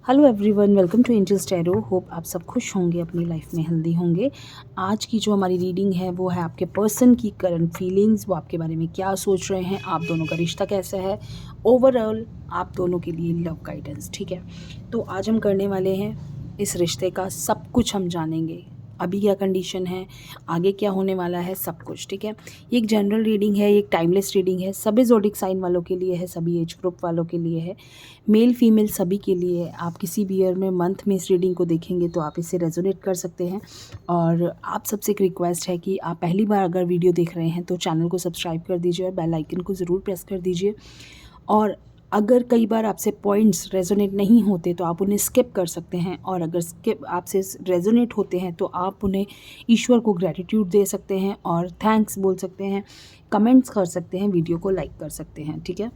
Hello everyone, welcome to angels tarot. Hope आप सब खुश होंगे, अपनी लाइफ में हेल्दी होंगे। आज की जो हमारी रीडिंग है वो है आपके पर्सन की करंट फीलिंग्स, वो आपके बारे में क्या सोच रहे हैं, आप दोनों का रिश्ता कैसा है, ओवरऑल आप दोनों के लिए लव गाइडेंस। ठीक है, तो आज हम करने वाले हैं इस रिश्ते का सब कुछ हम जानेंगे। अभी क्या कंडीशन है, आगे क्या होने वाला है, सब कुछ। ठीक है, ये एक जनरल रीडिंग है, एक टाइमलेस रीडिंग है, सभी ज़ोडिक साइन वालों के लिए है, सभी एज ग्रुप वालों के लिए है, मेल फीमेल सभी के लिए है। आप किसी भी ईयर में मंथ में इस रीडिंग को देखेंगे तो आप इससे रेजोनेट कर सकते हैं। और आप सबसे एक रिक्वेस्ट है कि आप पहली बार अगर वीडियो देख रहे हैं तो चैनल को सब्सक्राइब कर दीजिए और बेल आइकन को ज़रूर प्रेस कर दीजिए। और अगर कई बार आपसे पॉइंट्स रेजोनेट नहीं होते तो आप उन्हें स्किप कर सकते हैं, और अगर स्किप आपसे रेजोनेट होते हैं तो आप उन्हें ईश्वर को ग्रैटिट्यूड दे सकते हैं और थैंक्स बोल सकते हैं, कमेंट्स कर सकते हैं, वीडियो को लाइक कर सकते हैं। ठीक है,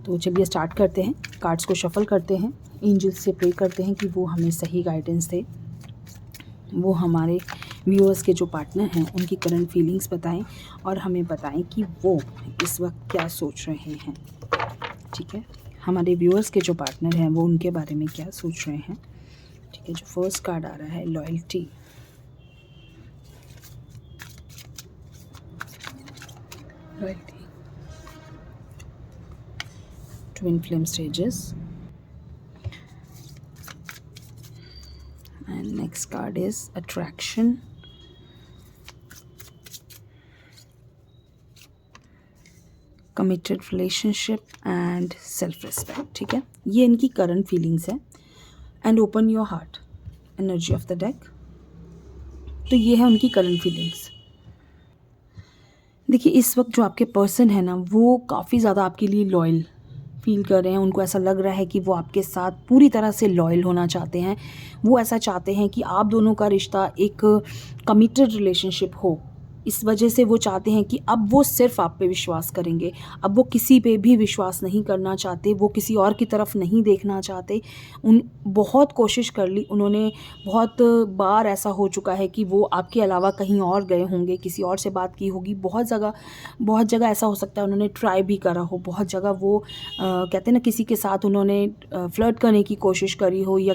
तो चलिए स्टार्ट करते हैं। कार्ड्स को शफल करते हैं, एंजल्स से प्रे करते हैं कि वो हमें सही गाइडेंस दे, वो हमारे व्यूअर्स के जो पार्टनर हैं उनकी करंट फीलिंग्स बताएं और हमें बताएं कि वो इस वक्त क्या सोच रहे हैं। ठीक है, हमारे व्यूअर्स के जो पार्टनर हैं वो उनके बारे में क्या सोच रहे हैं। ठीक है, जो फर्स्ट कार्ड आ रहा है loyalty, twin flame stages, and next card is attraction, committed relationship and self respect। ठीक है, ये इनकी करंट फीलिंग्स है। And open your heart, energy of the deck. तो ये है उनकी करंट फीलिंग्स। देखिए, इस वक्त जो आपके पर्सन है ना, वो काफ़ी ज़्यादा आपके लिए लॉयल फील कर रहे हैं। उनको ऐसा लग रहा है कि वो आपके साथ पूरी तरह से लॉयल होना चाहते हैं। वो ऐसा चाहते हैं कि आप दोनों का रिश्ता एक कमिटेड रिलेशनशिप हो। इस वजह से वो चाहते हैं कि अब वो सिर्फ आप पे विश्वास करेंगे, अब वो किसी पे भी विश्वास नहीं करना चाहते, वो किसी और की तरफ नहीं देखना चाहते। उन बहुत कोशिश कर ली उन्होंने, बहुत बार ऐसा हो चुका है कि वो आपके अलावा कहीं और गए होंगे, किसी और से बात की होगी। बहुत जगह ऐसा हो सकता है उन्होंने ट्राई भी करा हो, बहुत जगह वो कहते हैं ना, किसी के साथ उन्होंने फ्लर्ट करने की कोशिश करी हो, या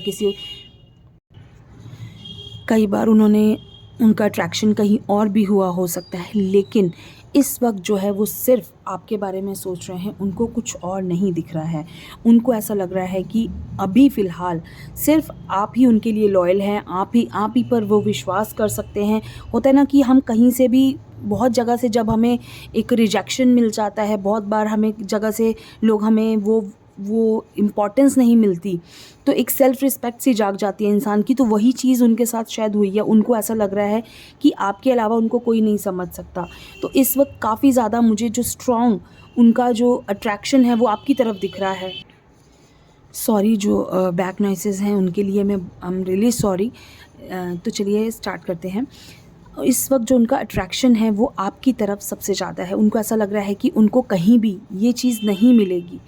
कई बार उनका अट्रैक्शन कहीं और भी हुआ हो सकता है। लेकिन इस वक्त जो है वो सिर्फ आपके बारे में सोच रहे हैं, उनको कुछ और नहीं दिख रहा है। उनको ऐसा लग रहा है कि अभी फ़िलहाल सिर्फ आप ही उनके लिए लॉयल हैं, आप ही पर वो विश्वास कर सकते हैं। होता है ना कि हम कहीं से भी, बहुत जगह से जब हमें एक रिजेक्शन मिल जाता है, बहुत बार हमें जगह से लोग, हमें वो इम्पोर्टेंस नहीं मिलती, तो एक सेल्फ रिस्पेक्ट सी जाग जाती है इंसान की। तो वही चीज़ उनके साथ शायद हुई है। उनको ऐसा लग रहा है कि आपके अलावा उनको कोई नहीं समझ सकता। तो इस वक्त काफ़ी ज़्यादा मुझे जो स्ट्रॉन्ग उनका जो अट्रैक्शन है वो आपकी तरफ दिख रहा है। सॉरी, जो बैक नॉइसेस हैं उनके लिए मैं आई एम रियली सॉरी। तो चलिए स्टार्ट करते हैं। इस वक्त जो उनका अट्रैक्शन है वो आपकी तरफ सबसे ज़्यादा है। उनको ऐसा लग रहा है कि उनको कहीं भी ये चीज़ नहीं मिलेगी।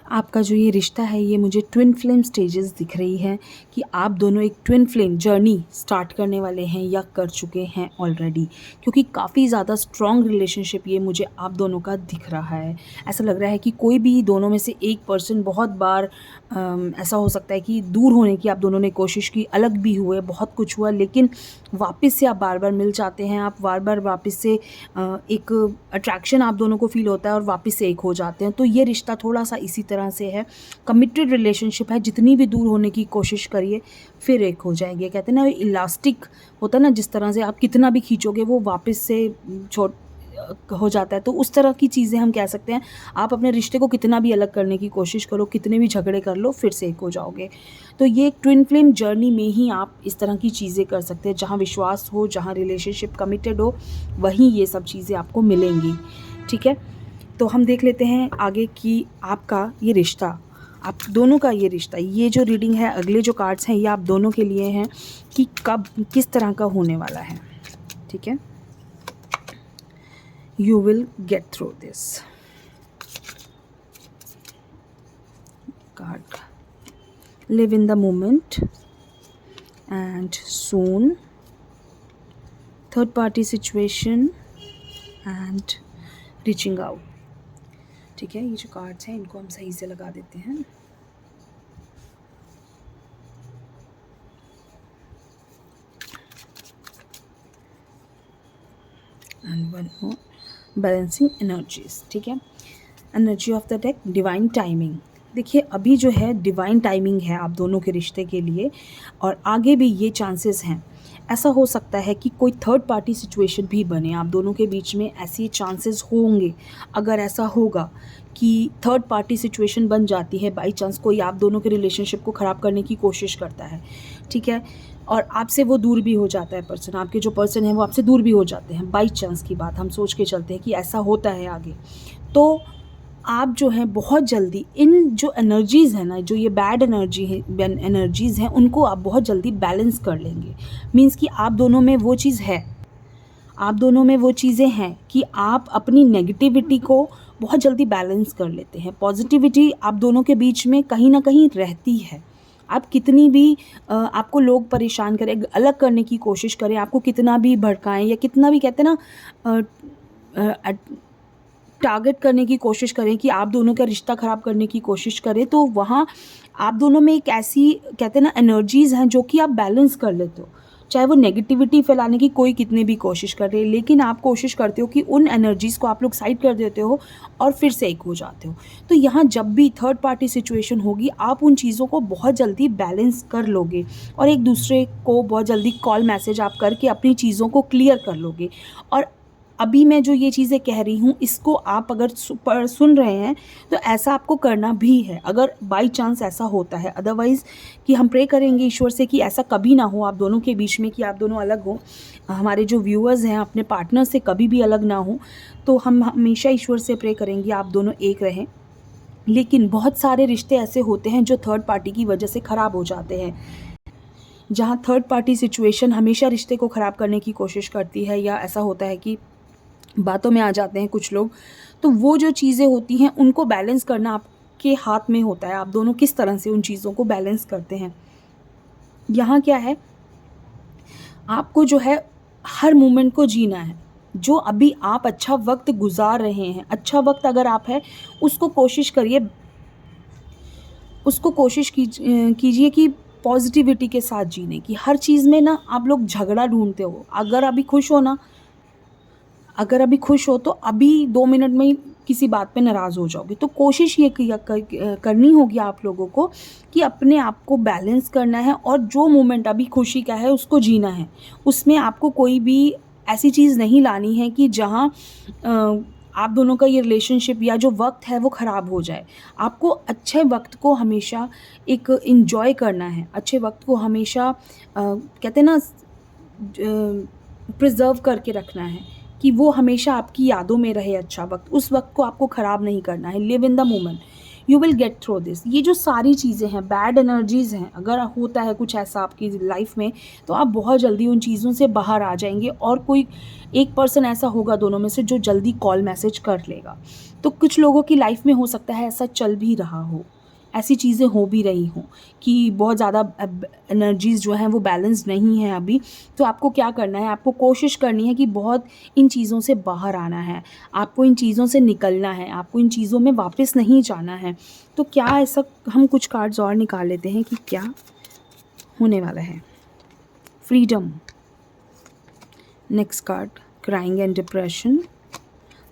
आपका जो ये रिश्ता है, ये मुझे ट्विन फ्लेम स्टेजेस दिख रही है कि आप दोनों एक ट्विन फ्लेम जर्नी स्टार्ट करने वाले हैं या कर चुके हैं ऑलरेडी, क्योंकि काफ़ी ज़्यादा स्ट्रॉन्ग रिलेशनशिप ये मुझे आप दोनों का दिख रहा है। ऐसा लग रहा है कि कोई भी दोनों में से एक पर्सन, बहुत बार ऐसा हो सकता है कि दूर होने की आप दोनों ने कोशिश की, अलग भी हुए, बहुत कुछ हुआ, लेकिन वापस से आप बार बार मिल जाते हैं। आप बार बार वापस से एक अट्रैक्शन आप दोनों को फील होता है और वापस से एक हो जाते हैं। तो ये रिश्ता थोड़ा सा इसी तरह से है, कमिटेड रिलेशनशिप है। जितनी भी दूर होने की कोशिश करिए फिर एक हो जाएंगे। कहते हैं ना, इलास्टिक होता है ना, जिस तरह से आप कितना भी खींचोगे वो वापस से छोड़ हो जाता है। तो उस तरह की चीज़ें हम कह सकते हैं। आप अपने रिश्ते को कितना भी अलग करने की कोशिश करो, कितने भी झगड़े कर लो, फिर से एक हो जाओगे। तो ये एक ट्विन फ्लेम जर्नी में ही आप इस तरह की चीज़ें कर सकते हैं। जहाँ विश्वास हो, जहाँ रिलेशनशिप कमिटेड हो, वहीं ये सब चीज़ें आपको मिलेंगी। ठीक है, तो हम देख लेते हैं आगे कि आपका ये रिश्ता, आप दोनों का ये रिश्ता, ये जो रीडिंग है, अगले जो कार्ड्स हैं ये आप दोनों के लिए हैं कि कब किस तरह का होने वाला है। ठीक है, you will get through this card, live in the moment and soon, third party situation and reaching out। ठीक है, ये जो कार्ड्स हैं इनको हम सही से लगा देते हैं। And one more, balancing energies. ठीक है, energy of the deck, divine timing. देखिए अभी जो है डिवाइन टाइमिंग है आप दोनों के रिश्ते के लिए, और आगे भी ये चांसेस हैं। ऐसा हो सकता है कि कोई थर्ड पार्टी सिचुएशन भी बने आप दोनों के बीच में, ऐसे चांसेस होंगे। अगर ऐसा होगा कि थर्ड पार्टी सिचुएशन बन जाती है, बाई चांस कोई आप दोनों के रिलेशनशिप को ख़राब करने की कोशिश करता है, ठीक है, और आपसे वो दूर भी हो जाता है पर्सन, आपके जो पर्सन है वो आपसे दूर भी हो जाते हैं, बाई चांस की बात हम सोच के चलते हैं कि ऐसा होता है आगे, तो आप जो हैं बहुत जल्दी इन जो एनर्जीज़ हैं ना, जो ये बैड एनर्जीज़ हैं, उनको आप बहुत जल्दी बैलेंस कर लेंगे। मीन्स कि आप दोनों में वो चीज़ है, आप दोनों में वो चीज़ें हैं कि आप अपनी नेगेटिविटी को बहुत जल्दी बैलेंस कर लेते हैं। पॉजिटिविटी आप दोनों के बीच में कहीं ना कहीं रहती है। आप कितनी भी आपको लोग परेशान करें, अलग करने की कोशिश करें, आपको कितना भी भड़काएं या कितना भी कहते हैं ना टारगेट करने की कोशिश करें कि आप दोनों का रिश्ता ख़राब करने की कोशिश करें, तो वहाँ आप दोनों में एक ऐसी कहते हैं ना एनर्जीज़ हैं जो कि आप बैलेंस कर लेते हो। चाहे वो नेगेटिविटी फैलाने की कोई कितनी भी कोशिश कर रहे, लेकिन आप कोशिश करते हो कि उन एनर्जीज़ को आप लोग साइड कर देते हो और फिर से एक हो जाते हो। तो यहाँ जब भी थर्ड पार्टी सिचुएशन होगी, आप उन चीज़ों को बहुत जल्दी बैलेंस कर लोगे और एक दूसरे को बहुत जल्दी कॉल मैसेज आप करके अपनी चीज़ों को क्लियर कर लोगे। और अभी मैं जो ये चीज़ें कह रही हूँ, इसको आप अगर सुन रहे हैं तो ऐसा आपको करना भी है, अगर बाई चांस ऐसा होता है। अदरवाइज़ कि हम प्रे करेंगे ईश्वर से कि ऐसा कभी ना हो आप दोनों के बीच में कि आप दोनों अलग हो, हमारे जो व्यूअर्स हैं अपने पार्टनर से कभी भी अलग ना हो। तो हम हमेशा ईश्वर से प्रे करेंगे आप दोनों एक रहें। लेकिन बहुत सारे रिश्ते ऐसे होते हैं जो थर्ड पार्टी की वजह से ख़राब हो जाते हैं, जहाँ थर्ड पार्टी सिचुएशन हमेशा रिश्ते को ख़राब करने की कोशिश करती है, या ऐसा होता है कि बातों में आ जाते हैं कुछ लोग। तो वो जो चीज़ें होती हैं उनको बैलेंस करना आपके हाथ में होता है, आप दोनों किस तरह से उन चीज़ों को बैलेंस करते हैं। यहाँ क्या है, आपको जो है हर मोमेंट को जीना है। जो अभी आप अच्छा वक्त गुजार रहे हैं, अच्छा वक्त अगर आप है उसको कोशिश करिए, उसको कोशिश कीजिए कि पॉजिटिविटी के साथ जीने की। हर चीज़ में ना आप लोग झगड़ा ढूंढते हो, अगर अभी खुश हो ना, अगर अभी खुश हो तो अभी 2 मिनट में ही किसी बात पे नाराज़ हो जाओगे। तो कोशिश ये करनी होगी आप लोगों को कि अपने आप को बैलेंस करना है और जो मोमेंट अभी खुशी का है उसको जीना है। उसमें आपको कोई भी ऐसी चीज़ नहीं लानी है कि जहाँ आप दोनों का ये रिलेशनशिप या जो वक्त है वो ख़राब हो जाए। आपको अच्छे वक्त को हमेशा एक एन्जॉय करना है, अच्छे वक्त को हमेशा कहते हैं ना प्रिज़र्व करके रखना है कि वो हमेशा आपकी यादों में रहे अच्छा वक्त। उस वक्त को आपको ख़राब नहीं करना है। Live in the moment, you will get through this. ये जो सारी चीज़ें हैं, बैड एनर्जीज़ हैं, अगर होता है कुछ ऐसा आपकी लाइफ में तो आप बहुत जल्दी उन चीज़ों से बाहर आ जाएंगे। और कोई एक पर्सन ऐसा होगा दोनों में से जो जल्दी कॉल मैसेज कर लेगा। तो कुछ लोगों की लाइफ में हो सकता है ऐसा चल भी रहा हो, ऐसी चीज़ें हो भी रही हों कि बहुत ज़्यादा एनर्जीज़ जो हैं वो बैलेंस नहीं है अभी। तो आपको क्या करना है, आपको कोशिश करनी है कि बहुत इन चीज़ों से बाहर आना है, आपको इन चीज़ों से निकलना है, आपको इन चीज़ों में वापस नहीं जाना है। तो क्या ऐसा, हम कुछ कार्ड्स और निकाल लेते हैं कि क्या होने वाला है। Freedom, next card crying and depression,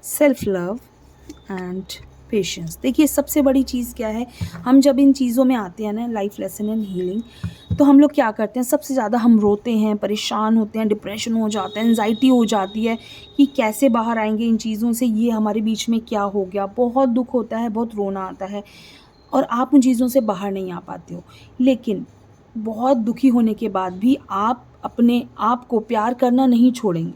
self love and patience. देखिए सबसे बड़ी चीज़ क्या है, हम जब इन चीज़ों में आते हैं ना, लाइफ लेसन एंड हीलिंग, तो हम लोग क्या करते हैं, सबसे ज़्यादा हम रोते हैं, परेशान होते हैं, डिप्रेशन हो जाता है, एंजाइटी हो जाती है कि कैसे बाहर आएंगे इन चीज़ों से, ये हमारे बीच में क्या हो गया। बहुत दुख होता है, बहुत रोना आता है और आप उन चीज़ों से बाहर नहीं आ पाते हो। लेकिन बहुत दुखी होने के बाद भी आप अपने आप को प्यार करना नहीं छोड़ेंगे,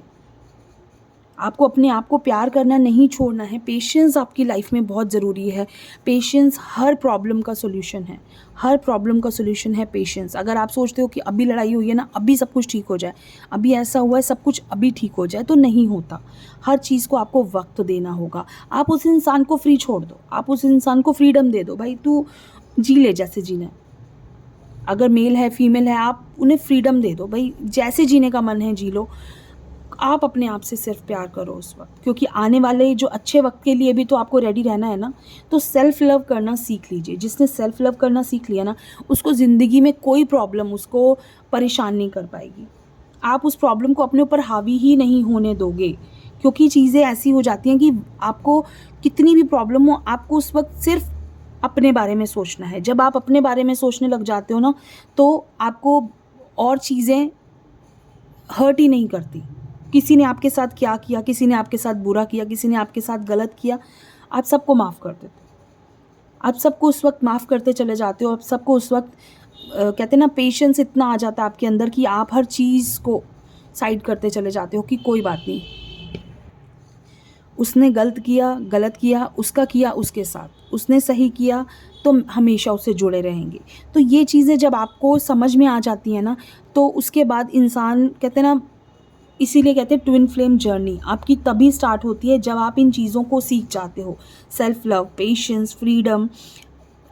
आपको अपने आप को प्यार करना नहीं छोड़ना है। पेशेंस आपकी लाइफ में बहुत ज़रूरी है। पेशेंस हर प्रॉब्लम का सॉल्यूशन है, हर प्रॉब्लम का सॉल्यूशन है पेशेंस। अगर आप सोचते हो कि अभी लड़ाई हुई है ना, अभी सब कुछ ठीक हो जाए, अभी ऐसा हुआ है सब कुछ अभी ठीक हो जाए, तो नहीं होता। हर चीज़ को आपको वक्त देना होगा। आप उस इंसान को फ्री छोड़ दो, आप उस इंसान को फ्रीडम दे दो, भाई तू जी ले जैसे जीना है। अगर मेल है फीमेल है, आप उन्हें फ्रीडम दे दो, भाई जैसे जीने का मन है जी लो। आप अपने आप से सिर्फ प्यार करो उस वक्त, क्योंकि आने वाले जो अच्छे वक्त के लिए भी तो आपको रेडी रहना है ना। तो सेल्फ लव करना सीख लीजिए। जिसने सेल्फ लव करना सीख लिया ना, उसको ज़िंदगी में कोई प्रॉब्लम उसको परेशान नहीं कर पाएगी। आप उस प्रॉब्लम को अपने ऊपर हावी ही नहीं होने दोगे क्योंकि चीज़ें ऐसी हो जाती हैं कि आपको कितनी भी प्रॉब्लम हो, आपको उस वक़्त सिर्फ़ अपने बारे में सोचना है। जब आप अपने बारे में सोचने लग जाते हो ना, तो आपको और चीज़ें हर्ट ही नहीं करती। किसी ने आपके साथ क्या किया, किसी ने आपके साथ बुरा किया, किसी ने आपके साथ गलत किया, आप सबको माफ़ कर देते हो। आप सबको उस वक़्त माफ़ करते चले जाते हो। आप सबको उस वक़्त कहते हैं ना, पेशेंस इतना आ जाता है आपके अंदर कि आप हर चीज़ को साइड करते चले जाते हो कि कोई बात नहीं, उसने गलत किया उसके साथ, उसने सही किया तो हमेशा उससे जुड़े रहेंगे। तो ये चीज़ें जब आपको समझ में आ जाती हैं ना, तो उसके बाद इंसान कहते हैं ना, इसीलिए कहते हैं ट्विन फ्लेम जर्नी आपकी तभी स्टार्ट होती है जब आप इन चीज़ों को सीख जाते हो। Self love, patience, freedom.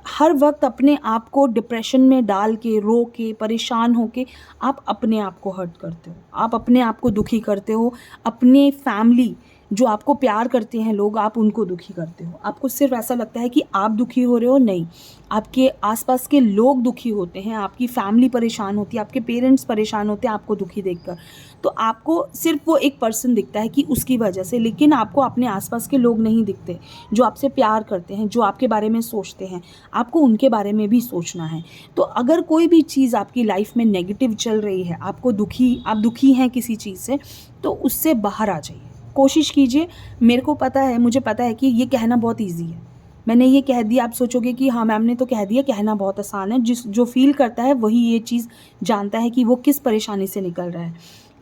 हर वक़्त अपने आप को डिप्रेशन में डाल के, रो के, परेशान होके आप अपने आप को हर्ट करते हो। आप अपने आप को दुखी करते हो। अपने फैमिली जो आपको प्यार करते हैं लोग, आप उनको दुखी करते हो। आपको सिर्फ़ ऐसा लगता है कि आप दुखी हो रहे हो, नहीं, आपके आस-पास के लोग दुखी होते हैं, आपकी फैमिली परेशान होती है, आपके पेरेंट्स परेशान होते हैं आपको दुखी देखकर। तो आपको सिर्फ़ वो एक पर्सन दिखता है कि उसकी वजह से, लेकिन आपको अपने आस-पास के लोग नहीं दिखते, जो आपसे प्यार करते हैं, जो आपके बारे में सोचते हैं। आपको उनके बारे में भी सोचना है। तो अगर कोई भी चीज़ आपकी लाइफ़ में नेगेटिव चल रही है, आप दुखी हैं किसी चीज़ से, तो उससे बाहर आ जाइए। कोशिश कीजिए। मुझे पता है कि ये कहना बहुत ईज़ी है। मैंने ये कह दिया, आप सोचोगे कि हाँ, मैम ने तो कह दिया, कहना बहुत आसान है। जो फ़ील करता है वही ये चीज़ जानता है कि वो किस परेशानी से निकल रहा है।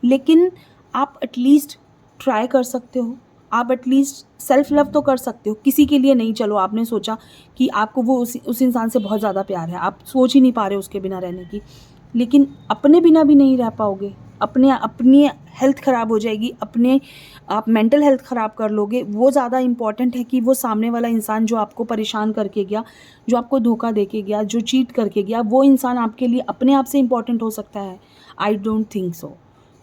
लेकिन आप एटलीस्ट ट्राई कर सकते हो। आप एटलीस्ट सेल्फ लव तो कर सकते हो। किसी के लिए नहीं, चलो आपने सोचा कि आपको वो उस इंसान से बहुत ज़्यादा प्यार है, आप सोच ही नहीं पा रहे उसके बिना रहने की। लेकिन अपने बिना भी नहीं रह पाओगे। अपनी हेल्थ ख़राब हो जाएगी, आप मेंटल हेल्थ ख़राब कर लोगे। वो ज़्यादा इम्पॉर्टेंट है कि वो सामने वाला इंसान जो आपको परेशान करके गया, जो आपको धोखा देके गया, जो चीट करके गया, वो इंसान आपके लिए अपने आप से इम्पॉर्टेंट हो सकता है? I don't think so.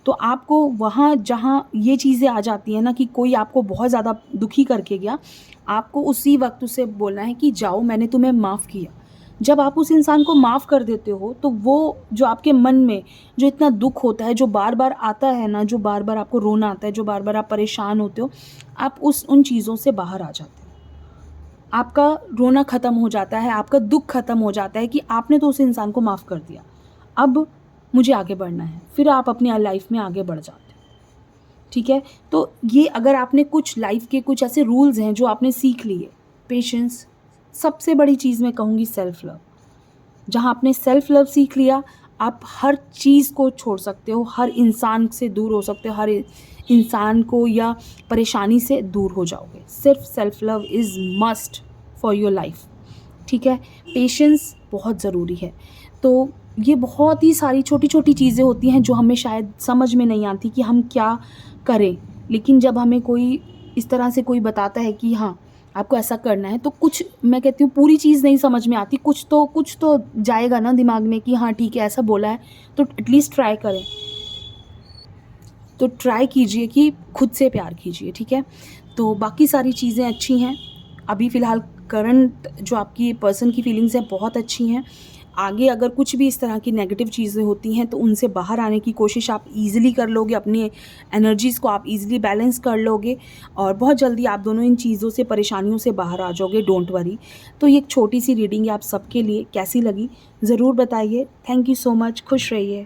तो आपको वहाँ जहाँ ये चीज़ें आ जाती हैं ना कि कोई आपको बहुत ज़्यादा दुखी करके गया, आपको उसी वक़्त उसे बोलना है कि जाओ, मैंने तुम्हें माफ़ किया। जब आप उस इंसान को माफ़ कर देते हो, तो वो जो आपके मन में जो इतना दुःख होता है, जो बार-बार आता है ना, जो बार-बार आपको रोना आता है, जो बार-बार आप परेशान होते हो, आप उन चीज़ों से बाहर आ जाते हो। आपका रोना ख़त्म हो जाता है, आपका दुःख ख़त्म हो जाता है कि आपने तो उस इंसान को माफ़ कर दिया। अब मुझे आगे बढ़ना है, फिर आप अपनी लाइफ़ में आगे बढ़ जाते हो, ठीक है? तो ये अगर आपने कुछ लाइफ़ के कुछ ऐसे रूल्स हैं जो आपने सीख लिए, पेशेंस, सबसे बड़ी चीज़ मैं कहूँगी सेल्फ लव। जहाँ आपने सेल्फ लव सीख लिया, आप हर चीज़ को छोड़ सकते हो, हर इंसान से दूर हो सकते हो, हर इंसान को या परेशानी से दूर हो जाओगे। सिर्फ़ self love is must for your life, ठीक है? पेशेंस बहुत ज़रूरी है। तो ये बहुत ही सारी छोटी-छोटी चीज़ें होती हैं जो हमें शायद समझ में नहीं आती कि हम क्या करें। लेकिन जब हमें कोई इस तरह से कोई बताता है कि हाँ, आपको ऐसा करना है, तो कुछ, मैं कहती हूँ, पूरी चीज़ नहीं समझ में आती, कुछ तो जाएगा ना दिमाग में कि हाँ ठीक है, ऐसा बोला है, तो एटलीस्ट ट्राई करें। तो ट्राई कीजिए कि खुद से प्यार कीजिए, ठीक है? तो बाकी सारी चीज़ें अच्छी हैं। अभी फ़िलहाल करंट जो आपकी पर्सन की फीलिंग्स हैं बहुत अच्छी हैं। आगे अगर कुछ भी इस तरह की नेगेटिव चीज़ें होती हैं तो उनसे बाहर आने की कोशिश आप ईज़िली कर लोगे, अपनी एनर्जीज़ को आप ईज़िली बैलेंस कर लोगे और बहुत जल्दी आप दोनों इन चीज़ों से, परेशानियों से बाहर आ जाओगे, डोंट वरी। तो ये एक छोटी-सी रीडिंग है आप सबके लिए, कैसी लगी ज़रूर बताइए। थैंक यू सो मच, खुश रहिए।